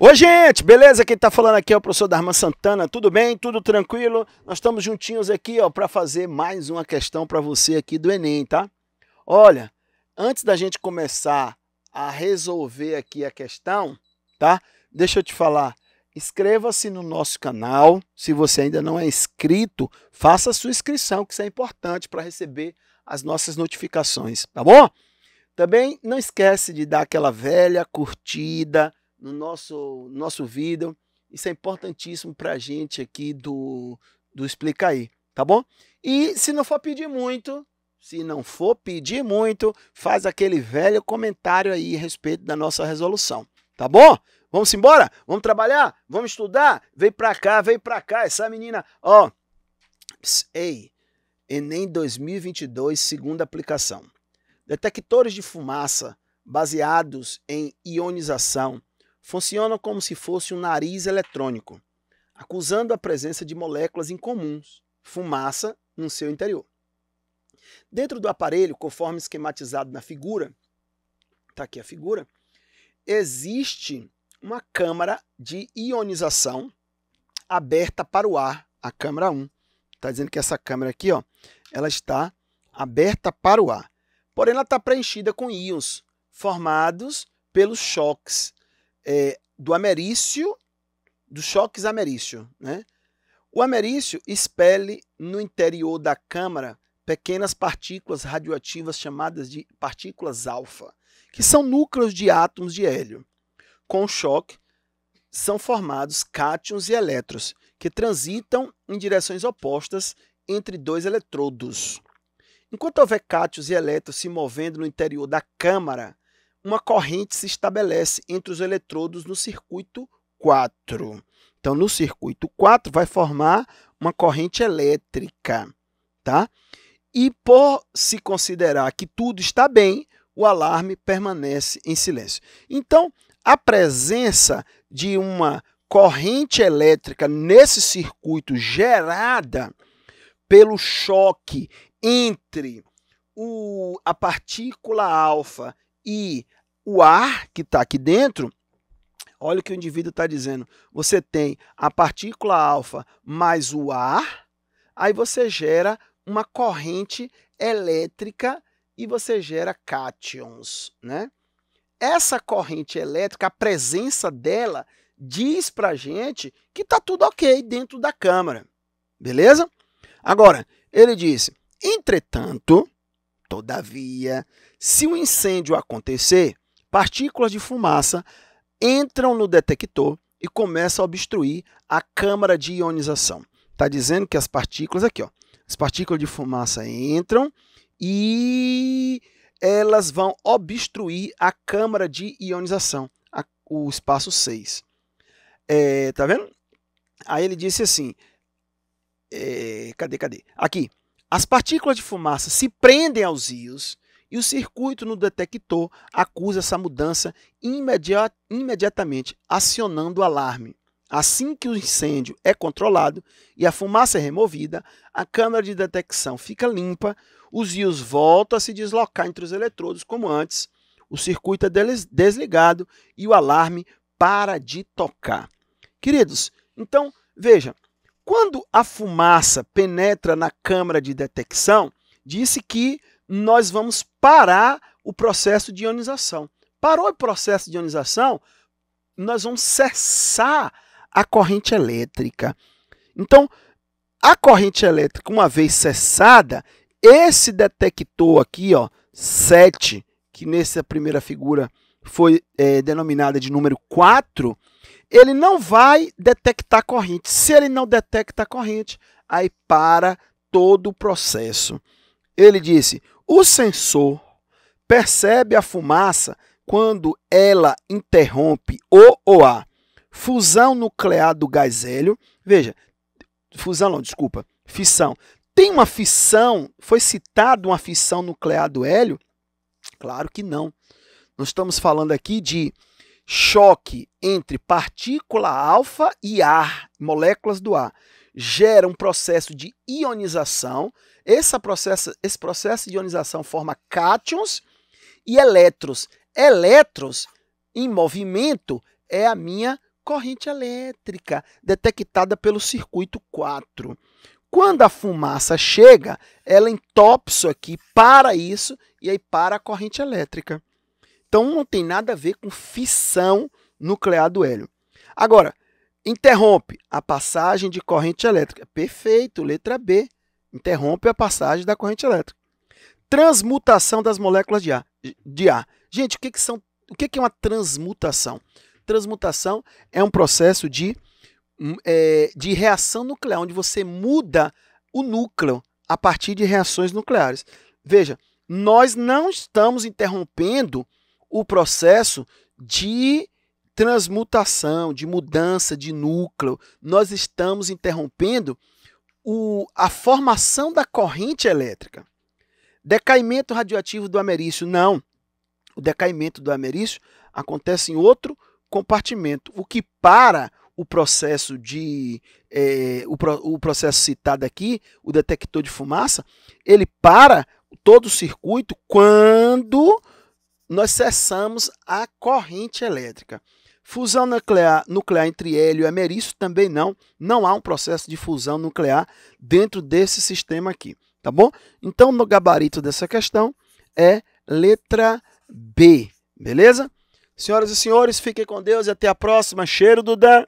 Oi, gente, beleza? Quem tá falando aqui é o professor Darman Santana. Tudo bem? Tudo tranquilo? Nós estamos juntinhos aqui, ó, para fazer mais uma questão para você aqui do Enem, tá? Olha, antes da gente começar a resolver aqui a questão, tá? Deixa eu te falar. Inscreva-se no nosso canal. Se você ainda não é inscrito, faça a sua inscrição, que isso é importante para receber as nossas notificações, tá bom? Também não esquece de dar aquela velha curtida no nosso vídeo. Isso é importantíssimo para a gente aqui do Explica Aí, tá bom? E se não for pedir muito, faz aquele velho comentário aí a respeito da nossa resolução, tá bom? Vamos embora? Vamos trabalhar? Vamos estudar? Vem pra cá, essa menina, ó. Ei, Enem 2022, segunda aplicação. Detectores de fumaça baseados em ionização funcionam como se fosse um nariz eletrônico, acusando a presença de moléculas incomuns, fumaça, no seu interior. Dentro do aparelho, conforme esquematizado na figura, está aqui a figura, existe uma câmara de ionização aberta para o ar, a câmara 1. Está dizendo que essa câmara aqui, ó, ela está aberta para o ar. Porém, ela está preenchida com íons formados pelos choques dos choques americium, né? O americium expele no interior da câmara pequenas partículas radioativas chamadas de partículas alfa, que são núcleos de átomos de hélio. Com o choque, são formados cátions e elétrons, que transitam em direções opostas entre dois eletrodos. Enquanto houver cátions e elétrons se movendo no interior da câmara, uma corrente se estabelece entre os eletrodos no circuito 4. Então, no circuito 4 vai formar uma corrente elétrica, tá? E por se considerar que tudo está bem, o alarme permanece em silêncio. Então, a presença de uma corrente elétrica nesse circuito gerada pelo choque entre a partícula alfa e o ar que está aqui dentro, olha o que o indivíduo está dizendo. Você tem a partícula alfa mais o ar, aí você gera uma corrente elétrica e você gera cátions, né? Essa corrente elétrica, a presença dela, diz para a gente que está tudo ok dentro da câmara, beleza? Agora, ele disse, entretanto, todavia, se um incêndio acontecer, partículas de fumaça entram no detector e começam a obstruir a câmara de ionização. Está dizendo que as partículas aqui, ó, as partículas de fumaça entram e elas vão obstruir a câmara de ionização, o espaço 6. Tá vendo? Aí ele disse assim, cadê? Aqui. As partículas de fumaça se prendem aos íons e o circuito no detector acusa essa mudança imediatamente, acionando o alarme. Assim que o incêndio é controlado e a fumaça é removida, a câmara de detecção fica limpa, os íons voltam a se deslocar entre os eletrodos como antes, o circuito é desligado e o alarme para de tocar. Queridos, então, veja, quando a fumaça penetra na câmara de detecção, disse que nós vamos parar o processo de ionização. Parou o processo de ionização, nós vamos cessar a corrente elétrica. Então, a corrente elétrica, uma vez cessada, esse detector aqui, ó, 7, que nessa primeira figura foi denominada de número 4, ele não vai detectar corrente. Se ele não detecta a corrente, aí para todo o processo. Ele disse, o sensor percebe a fumaça quando ela interrompe a fusão nuclear do gás hélio. Veja, fissão. Tem uma fissão, foi citada uma fissão nuclear do hélio? Claro que não. Nós estamos falando aqui de choque entre partícula alfa e ar, moléculas do ar. Gera um processo de ionização. Esse processo de ionização forma cátions e elétrons. Elétrons em movimento é a minha corrente elétrica detectada pelo circuito 4. Quando a fumaça chega, ela entope isso aqui, para isso, e aí para a corrente elétrica. Então, não tem nada a ver com fissão nuclear do hélio. Agora, interrompe a passagem de corrente elétrica. Perfeito, letra B. Interrompe a passagem da corrente elétrica. Transmutação das moléculas de ar. Gente, o que é uma transmutação? Transmutação é um processo de reação nuclear, onde você muda o núcleo a partir de reações nucleares. Veja, nós não estamos interrompendo o processo de transmutação, de mudança de núcleo. Nós estamos interrompendo a formação da corrente elétrica. Decaimento radioativo do ameriço, não. O decaimento do ameriço acontece em outro compartimento. O que para o processo o processo citado aqui, o detector de fumaça, ele para todo o circuito quando nós cessamos a corrente elétrica. Fusão nuclear entre hélio e ameriço também não. Não há um processo de fusão nuclear dentro desse sistema aqui, tá bom? Então, no gabarito dessa questão é letra B, beleza? Senhoras e senhores, fiquem com Deus e até a próxima. Cheiro do Dan!